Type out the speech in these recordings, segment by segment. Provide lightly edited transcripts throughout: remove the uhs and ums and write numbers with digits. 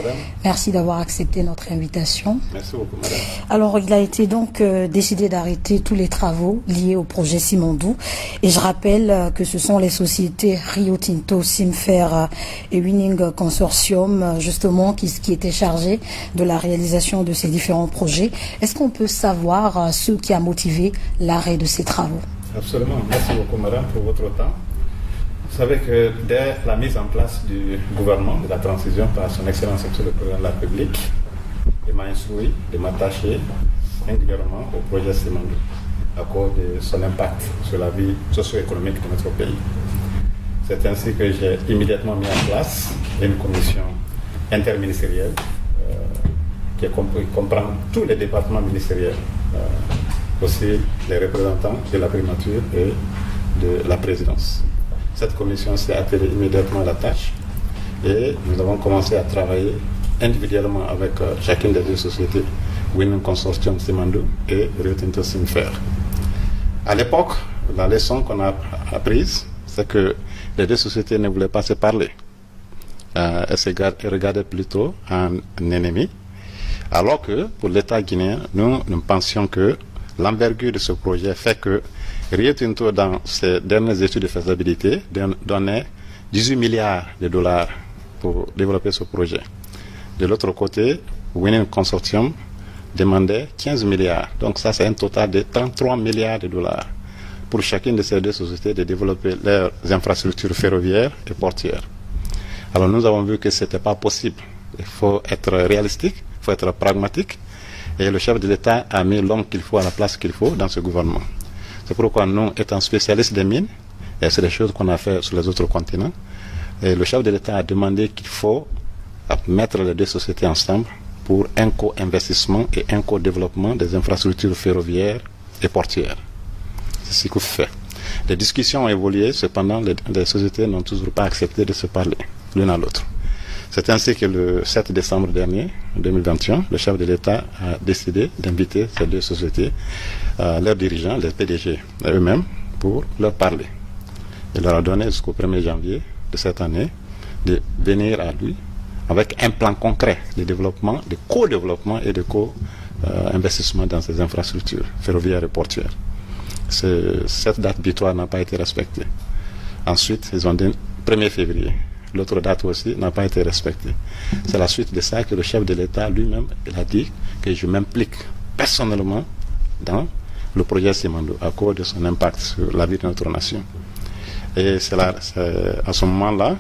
madame. Merci d'avoir accepté notre invitation. Merci beaucoup, madame. Alors, il a été donc décidé d'arrêter tous les travaux liés au projet Simandou. Et je rappelle que ce sont les sociétés Rio Tinto, Simfer et Winning Consortium, justement, qui étaient chargés de la réalisation de ces différents projets. Est-ce qu'on peut savoir ce qui a motivé l'arrêt de ces travaux? Absolument. Merci beaucoup, madame, pour votre temps. Vous savez que dès la mise en place du gouvernement de la transition par son Excellence Monsieur le Président de la République, il m'a instruit de m'attacher singulièrement au projet Simandou à cause de son impact sur la vie socio-économique de notre pays. C'est ainsi que j'ai immédiatement mis en place une commission interministérielle qui comprend tous les départements ministériels, aussi les représentants de la primature et de la présidence. Cette commission s'est attelée immédiatement à la tâche et nous avons commencé à travailler individuellement avec chacune des deux sociétés, Winning Consortium Simandou et Rio Tinto Simfer. À l'époque, la leçon qu'on a apprise, c'est que les deux sociétés ne voulaient pas se parler. Elles se regardaient plutôt en ennemi, alors que pour l'État guinéen, nous pensions que l'envergure de ce projet fait que Rio Tinto, dans ses dernières études de faisabilité, donnait 18 milliards de dollars pour développer ce projet. De l'autre côté, Winning Consortium demandait 15 milliards. Donc ça, c'est un total de 33 milliards de dollars pour chacune de ces deux sociétés de développer leurs infrastructures ferroviaires et portuaires. Alors nous avons vu que ce n'était pas possible. Il faut être réalistique, il faut être pragmatique. Et le chef de l'État a mis l'homme qu'il faut à la place qu'il faut dans ce gouvernement. C'est pourquoi nous, étant spécialistes des mines, et c'est des choses qu'on a fait sur les autres continents, et le chef de l'État a demandé qu'il faut mettre les deux sociétés ensemble pour un co-investissement et un co-développement des infrastructures ferroviaires et portuaires. C'est ce qu'on fait. Les discussions ont évolué, cependant les sociétés n'ont toujours pas accepté de se parler l'une à l'autre. C'est ainsi que le 7 décembre dernier, 2021, le chef de l'État a décidé d'inviter ces deux sociétés, leurs dirigeants, les PDG eux-mêmes, pour leur parler. Il leur a donné jusqu'au 1er janvier de cette année de venir à lui avec un plan concret de développement, de co-développement et de co-investissement dans ces infrastructures ferroviaires et portuaires. Cette date butoir n'a pas été respectée. Ensuite, ils ont dit 1er février. L'autre date aussi n'a pas été respectée. C'est la suite de ça que le chef de l'État lui-même a dit que je m'implique personnellement dans le projet Simandou à cause de son impact sur la vie de notre nation. Et c'est à ce moment-là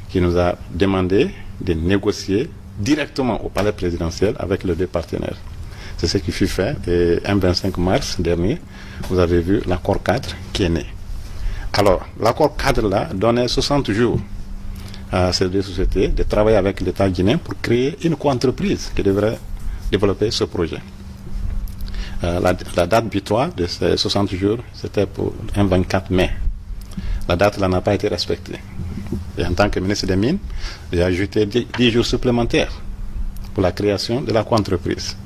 qu'il nous a demandé de négocier directement au palais présidentiel avec les deux partenaires. C'est ce qui fut fait et un 25 mars dernier, vous avez vu l'accord cadre qui est né. Alors, l'accord cadre-là donnait 60 jours à ces deux sociétés de travailler avec l'État guinéen pour créer une co-entreprise qui devrait développer ce projet. La date butoir de ces 60 jours, c'était pour un 24 mai. La date là n'a pas été respectée. Et en tant que ministre des Mines, j'ai ajouté 10 jours supplémentaires pour la création de la co-entreprise.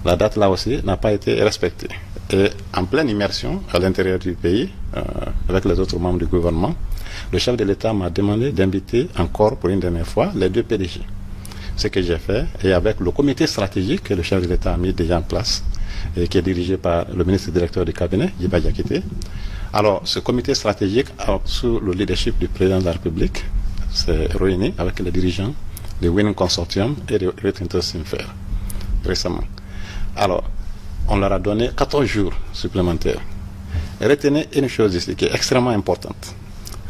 La date là aussi n'a pas été respectée. Et en pleine immersion à l'intérieur du pays, avec les autres membres du gouvernement, le chef de l'État m'a demandé d'inviter encore pour une dernière fois les deux PDG. Ce que j'ai fait, et avec le comité stratégique que le chef de l'État a mis déjà en place, et qui est dirigé par le ministre directeur du cabinet, Yiba Diakité. Alors, ce comité stratégique, sous le leadership du président de la République, s'est réuni avec les dirigeants du Winning Consortium et de Rio Tinto Simfer récemment. Alors, on leur a donné 14 jours supplémentaires. Et retenez une chose ici qui est extrêmement importante.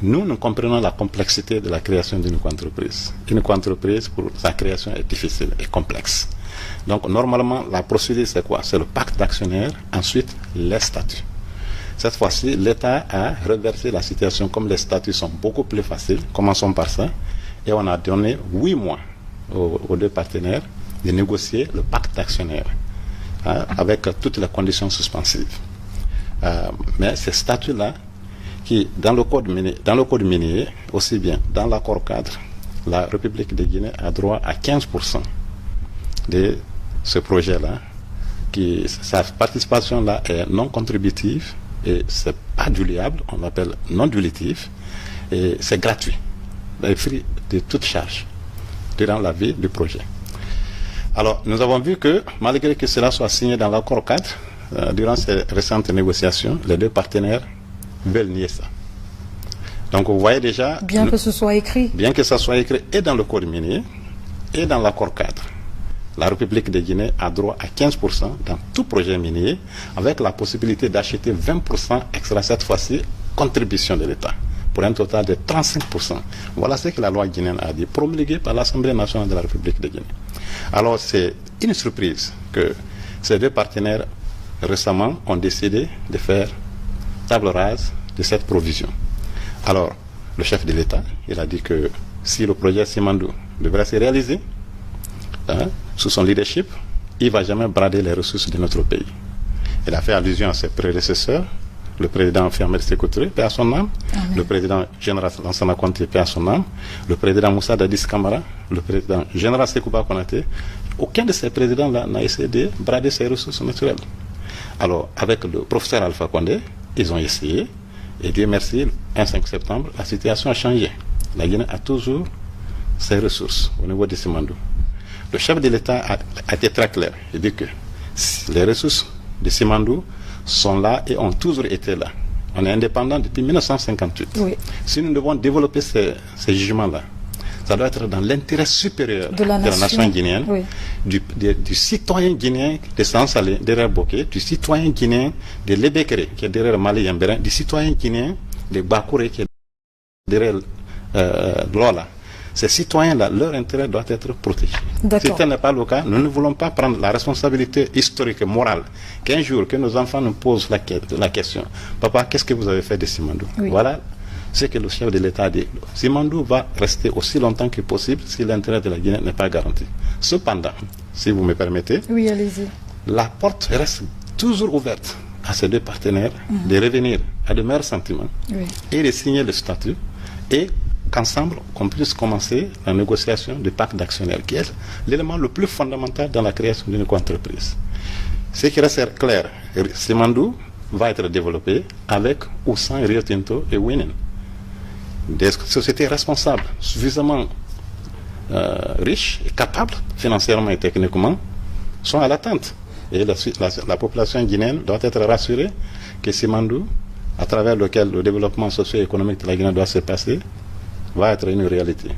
Nous comprenons la complexité de la création d'une co-entreprise. Une co-entreprise, pour sa création, est difficile et complexe. Donc, normalement, la procédure, c'est quoi? C'est le pacte d'actionnaires, ensuite, les statuts. Cette fois-ci, l'État a reversé la situation comme les statuts sont beaucoup plus faciles. Commençons par ça. Et on a donné 8 mois aux deux partenaires de négocier le pacte d'actionnaires avec toutes les conditions suspensives. Mais ces statuts-là, qui, dans le code minier, aussi bien dans l'accord cadre, la République de Guinée a droit à 15% de ce projet-là. Sa participation-là est non contributive et c'est pas diluable, on l'appelle non dilutif, et c'est gratuit, free de toute charge. durant la vie du projet. Alors, nous avons vu que, malgré que cela soit signé dans l'accord cadre, durant ces récentes négociations, les deux partenaires veulent nier ça. Donc, vous voyez déjà... Bien que ce soit écrit. Bien que ça soit écrit et dans le code minier et dans l'accord cadre. La République de Guinée a droit à 15% dans tout projet minier, avec la possibilité d'acheter 20% extra cette fois-ci, contribution de l'État, pour un total de 35%. Voilà ce que la loi guinéenne a dit, promulguée par l'Assemblée nationale de la République de Guinée. Alors c'est une surprise que ces deux partenaires récemment ont décidé de faire table rase de cette provision. Alors, le chef de l'État, il a dit que si le projet Simandou devrait se réaliser, sous son leadership, il ne va jamais brader les ressources de notre pays. Il a fait allusion à ses prédécesseurs, le président Fermel Sékou Touré, paix à son âme, le président général Lansana Conté, paix à son âme, le président Moussa Dadis Camara, le président général Sekouba Konaté. Aucun de ces présidents-là n'a essayé de brader ses ressources naturelles. Alors, avec le professeur Alpha Condé, ils ont essayé, et Dieu merci, le 5 septembre, la situation a changé. La Guinée a toujours ses ressources au niveau de Simandou. Le chef de l'État a été très clair. Il dit que les ressources de Simandou sont là et ont toujours été là. On est indépendant depuis 1958. Oui. Si nous devons développer ces jugements-là, ça doit être dans l'intérêt supérieur de la nation guinéenne, oui. du citoyen guinéen de Sansalé, derrière Boké, du citoyen guinéen de Lebekere, qui est derrière Mali Yambérin, du citoyen guinéen de Bakouré, qui est derrière Lola. Ces citoyens-là, leur intérêt doit être protégé. Si tel n'est pas le cas, nous ne voulons pas prendre la responsabilité historique et morale qu'un jour que nos enfants nous posent la question. Papa, qu'est-ce que vous avez fait de Simandou? Oui. Voilà ce que le chef de l'État a dit. Simandou va rester aussi longtemps que possible si l'intérêt de la Guinée n'est pas garanti. Cependant, si vous me permettez, oui, allez-y. La porte reste toujours ouverte à ces deux partenaires de revenir à de meilleurs sentiments et de signer le statut et qu'ensemble, qu'on puisse commencer la négociation du pacte d'actionnaires, qui est l'élément le plus fondamental dans la création d'une entreprise. Ce qui reste clair, Simandou va être développé avec ou sans Rio Tinto et Winen. Des sociétés responsables, suffisamment riches et capables, financièrement et techniquement, sont à l'attente. Et la population guinéenne doit être rassurée que Simandou, à travers lequel le développement socio-économique de la Guinée doit se passer, va être une réalité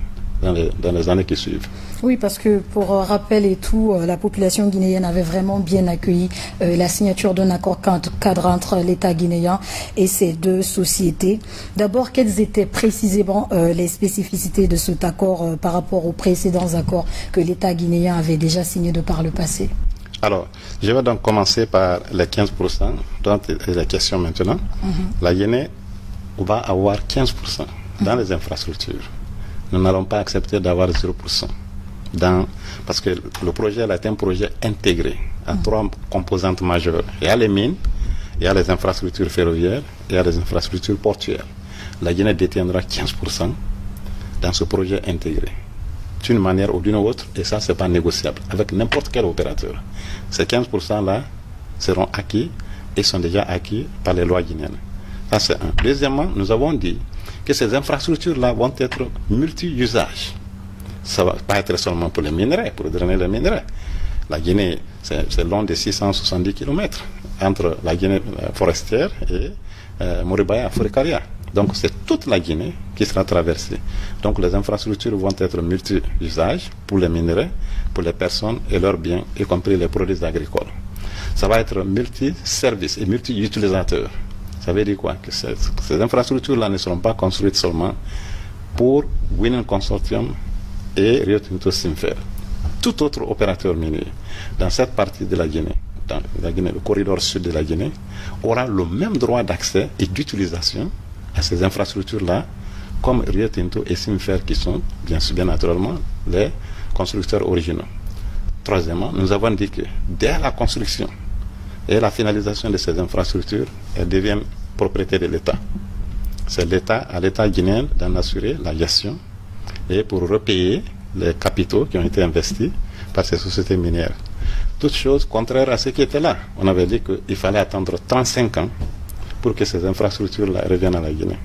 dans les années qui suivent. Oui, parce que pour rappel et tout, la population guinéenne avait vraiment bien accueilli la signature d'un accord cadre entre l'État guinéen et ces deux sociétés. D'abord, quelles étaient précisément les spécificités de cet accord par rapport aux précédents accords que l'État guinéen avait déjà signés de par le passé? Alors, je vais donc commencer par les 15%, dont est la question maintenant. La Guinée va avoir 15% dans les infrastructures. Nous n'allons pas accepter d'avoir 0%. Parce que le projet est un projet intégré à trois composantes majeures. Il y a les mines, il y a les infrastructures ferroviaires, il y a les infrastructures portuaires. La Guinée détiendra 15% dans ce projet intégré, d'une manière ou d'une autre, et ça, ce n'est pas négociable avec n'importe quel opérateur. Ces 15%-là seront acquis et sont déjà acquis par les lois guinéennes. Ça, c'est un. Deuxièmement, nous avons dit que ces infrastructures-là vont être multi-usages. Ça ne va pas être seulement pour les minerais, pour drainer les minerais. La Guinée, c'est long de 670 km entre la Guinée forestière et Moribaya, Africaria. Donc c'est toute la Guinée qui sera traversée. Donc les infrastructures vont être multi-usages pour les minerais, pour les personnes et leurs biens, y compris les produits agricoles. Ça va être multi-services et multi-utilisateurs. Ça veut dire quoi? Que ces infrastructures-là ne seront pas construites seulement pour Winen Consortium et Rio Tinto Simfer. Tout autre opérateur minier dans cette partie de la Guinée, dans la Guinée, le corridor sud de la Guinée, aura le même droit d'accès et d'utilisation à ces infrastructures-là, comme Rio Tinto et Simfer, qui sont bien naturellement les constructeurs originaux. Troisièmement, nous avons dit que dès la construction et la finalisation de ces infrastructures, elles deviennent propriété de l'État. C'est à l'État guinéen d'en assurer la gestion et pour repayer les capitaux qui ont été investis par ces sociétés minières. Toute chose contraire à ce qui était là. On avait dit qu'il fallait attendre 35 ans pour que ces infrastructures-là reviennent à la Guinée.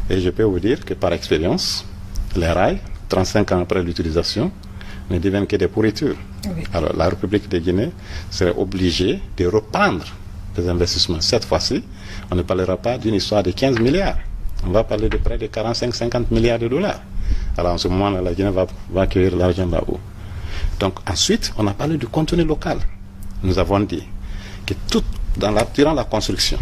Et je peux vous dire que par expérience, les rails, 35 ans après l'utilisation, ne deviennent que des pourritures. Oui. Alors la République de Guinée serait obligée de reprendre des investissements. Cette fois-ci, on ne parlera pas d'une histoire de 15 milliards. On va parler de près de 45-50 milliards de dollars. Alors en ce moment-là, la Guinée va accueillir l'argent là-haut. Donc ensuite, on a parlé du contenu local. Nous avons dit que durant la construction,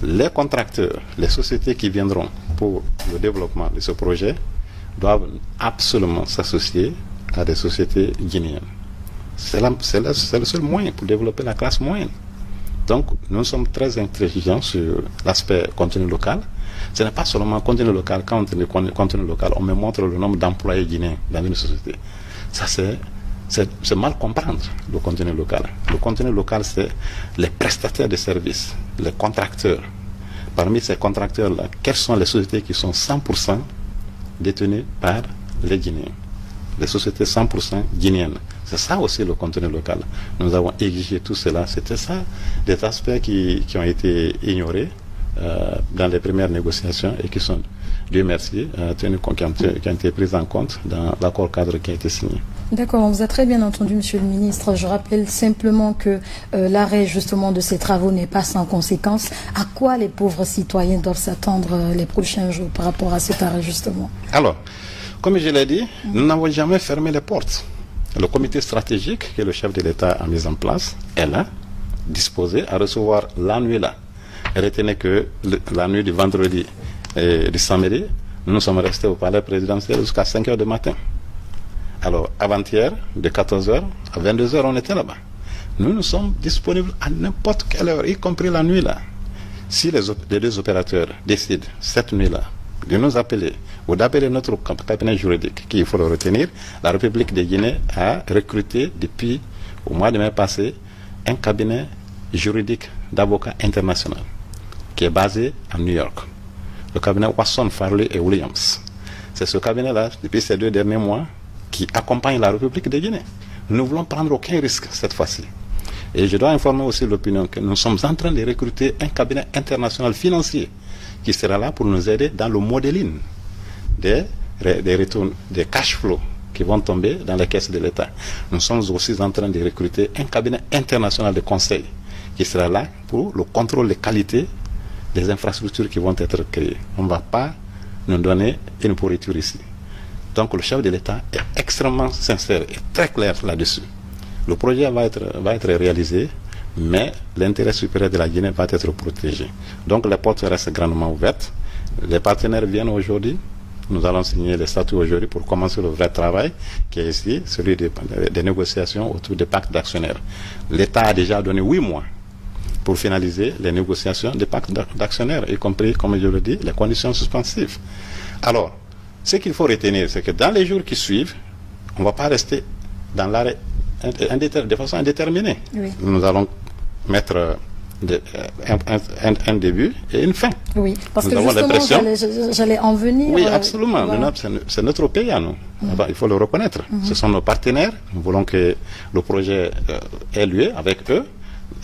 les contracteurs, les sociétés qui viendront pour le développement de ce projet doivent absolument s'associer à des sociétés guinéennes. C'est le seul moyen pour développer la classe moyenne. Donc, nous sommes très intransigeants sur l'aspect contenu local. Ce n'est pas seulement contenu local. Quand on dit contenu local, on me montre le nombre d'employés guinéens dans une société. Ça, c'est mal comprendre le contenu local. Le contenu local, c'est les prestataires de services, les contracteurs. Parmi ces contracteurs-là, quelles sont les sociétés qui sont 100% détenues par les Guinéens? Les sociétés 100% guinéennes. C'est ça aussi le contenu local. Nous avons exigé tout cela. C'était ça, des aspects qui ont été ignorés dans les premières négociations et qui sont, Dieu merci, qui ont été pris en compte dans l'accord cadre qui a été signé. D'accord, on vous a très bien entendu, Monsieur le Ministre. Je rappelle simplement que l'arrêt justement de ces travaux n'est pas sans conséquence. À quoi les pauvres citoyens doivent s'attendre les prochains jours par rapport à cet arrêt justement? Alors, comme je l'ai dit, nous n'avons jamais fermé les portes. Le comité stratégique que le chef de l'État a mis en place est là, disposé à recevoir la nuit là. Retenez que la nuit du vendredi et du samedi, nous sommes restés au palais présidentiel jusqu'à 5 h du matin. Alors, avant-hier, de 14 h à 22 h, on était là-bas. Nous sommes disponibles à n'importe quelle heure, y compris la nuit là. Si les deux opérateurs décident cette nuit-là de nous appeler ou d'appeler notre cabinet juridique, qu'il faut le retenir, la République de Guinée a recruté depuis au mois de mai passé un cabinet juridique d'avocats international qui est basé à New York. Le cabinet Watson, Farley et Williams. C'est ce cabinet-là, depuis ces 2 derniers mois, qui accompagne la République de Guinée. Nous ne voulons prendre aucun risque cette fois-ci. Et je dois informer aussi l'opinion que nous sommes en train de recruter un cabinet international financier qui sera là pour nous aider dans le modeling des retours, des cash flows qui vont tomber dans les caisses de l'État. Nous sommes aussi en train de recruter un cabinet international de conseil qui sera là pour le contrôle des qualités des infrastructures qui vont être créées. On ne va pas nous donner une pourriture ici. Donc le chef de l'État est extrêmement sincère et très clair là-dessus. Le projet va être réalisé, mais l'intérêt supérieur de la Guinée va être protégé. Donc les portes restent grandement ouvertes. Les partenaires viennent aujourd'hui. Nous allons signer les statuts aujourd'hui pour commencer le vrai travail qui est ici, celui des négociations autour des pactes d'actionnaires. L'État a déjà donné 8 mois pour finaliser les négociations des pactes d'actionnaires, y compris, comme je le dis, les conditions suspensives. Alors, ce qu'il faut retenir, c'est que dans les jours qui suivent, on ne va pas rester dans l'arrêt de façon indéterminée. Oui. Nous allons mettre un début et une fin. Oui, parce que justement, j'allais en venir. Oui, absolument. Voilà. C'est notre pays à nous. Il faut le reconnaître. Ce sont nos partenaires. Nous voulons que le projet ait lieu avec eux.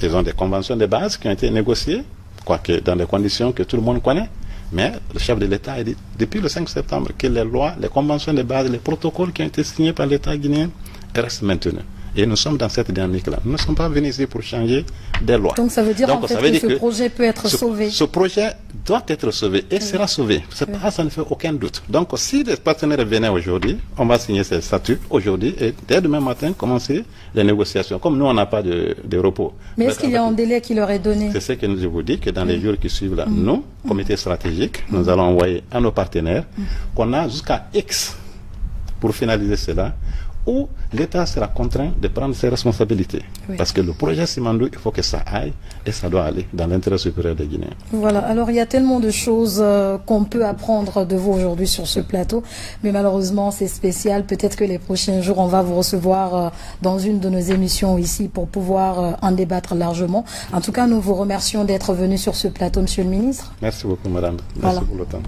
Ils ont des conventions de base qui ont été négociées, quoique dans des conditions que tout le monde connaît. Mais le chef de l'État a dit depuis le 5 septembre que les lois, les conventions de base, les protocoles qui ont été signés par l'État guinéen restent maintenus. Et nous sommes dans cette dynamique-là. Nous ne sommes pas venus ici pour changer des lois. Donc ça veut dire en fait que ce projet peut être sauvé. Ce projet doit être sauvé et sera sauvé. Ça ne fait aucun doute. Donc si les partenaires venaient aujourd'hui, on va signer ces statuts aujourd'hui et dès demain matin commencer les négociations. Comme nous, on n'a pas de repos. Mais est-ce qu'il y a un délai qui leur est donné? C'est ce que je vous dis, que dans les jours qui suivent là, nous, comité stratégique, nous allons envoyer à nos partenaires qu'on a jusqu'à X pour finaliser cela, où l'État sera contraint de prendre ses responsabilités. Oui. Parce que le projet Simandou, il faut que ça aille et ça doit aller dans l'intérêt supérieur des Guinéens. Voilà, alors il y a tellement de choses qu'on peut apprendre de vous aujourd'hui sur ce plateau, mais malheureusement c'est spécial. Peut-être que les prochains jours, on va vous recevoir dans une de nos émissions ici pour pouvoir en débattre largement. En tout cas, nous vous remercions d'être venu sur ce plateau, Monsieur le Ministre. Merci beaucoup, Madame. Merci pour le temps.